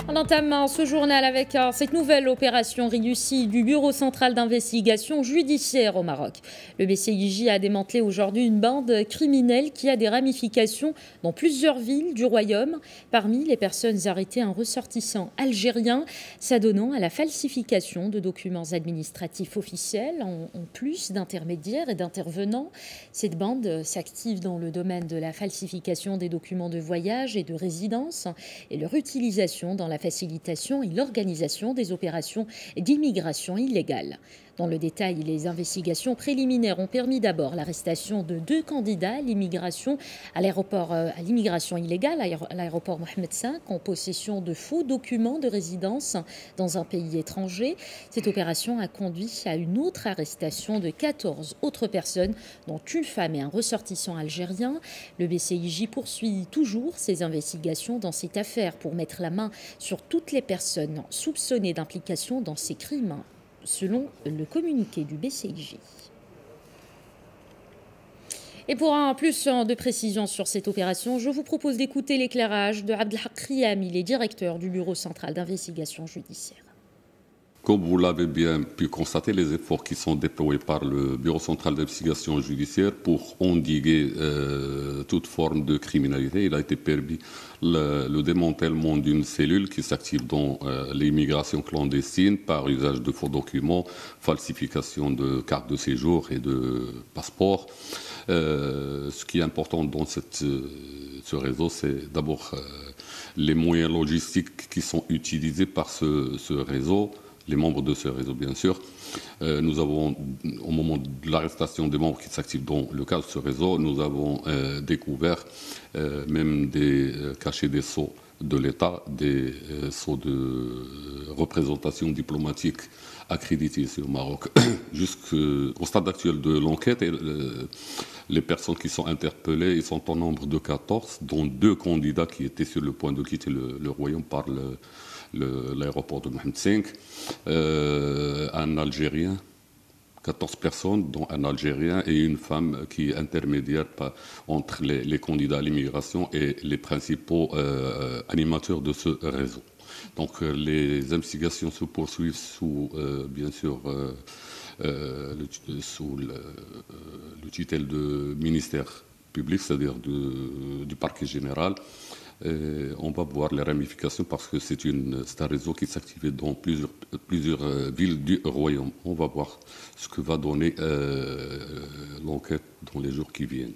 On entame ce journal avec cette nouvelle opération réussie du Bureau central d'investigation judiciaire au Maroc. Le BCIJ a démantelé aujourd'hui une bande criminelle qui a des ramifications dans plusieurs villes du royaume. Parmi les personnes arrêtées, un ressortissant algérien s'adonnant à la falsification de documents administratifs officiels, en plus d'intermédiaires et d'intervenants. Cette bande s'active dans le domaine de la falsification des documents de voyage et de résidence et leur utilisation dans la facilitation et l'organisation des opérations d'immigration illégale. Dans le détail, les investigations préliminaires ont permis d'abord l'arrestation de 2 candidats à l'immigration illégale, à l'aéroport Mohamed V, en possession de faux documents de résidence dans un pays étranger. Cette opération a conduit à une autre arrestation de 14 autres personnes, dont une femme et un ressortissant algérien. Le BCIJ poursuit toujours ses investigations dans cette affaire pour mettre la main sur toutes les personnes soupçonnées d'implication dans ces crimes, selon le communiqué du BCIJ. Et pour un plus de précision sur cette opération, je vous propose d'écouter l'éclairage de Abdelhak Riyami, il est directeur du Bureau central d'investigation judiciaire. Comme vous l'avez bien pu constater, les efforts qui sont déployés par le Bureau central d'investigation judiciaire pour endiguer toute forme de criminalité, il a été permis le démantèlement d'une cellule qui s'active dans l'immigration clandestine par usage de faux documents, falsification de cartes de séjour et de passeports. Ce qui est important dans ce réseau, c'est d'abord les moyens logistiques qui sont utilisés par ce réseau, les membres de ce réseau, bien sûr. Nous avons, au moment de l'arrestation des membres qui s'activent dans le cadre de ce réseau, nous avons découvert même des cachets des sceaux de l'État, des sceaux de représentation diplomatique accrédités ici au Maroc. Jusqu'au stade actuel de l'enquête, les personnes qui sont interpellées, ils sont au nombre de 14, dont 2 candidats qui étaient sur le point de quitter le royaume par l'aéroport de Mohamed V, un Algérien, 14 personnes, dont un Algérien et une femme qui est intermédiaire entre les candidats à l'immigration et les principaux animateurs de ce réseau. Donc les investigations se poursuivent sous, bien sûr, sous le tutelle du ministère public, c'est-à-dire du parquet général. On va voir les ramifications parce que c'est un réseau qui s'activait dans plusieurs villes du royaume. On va voir ce que va donner l'enquête dans les jours qui viennent.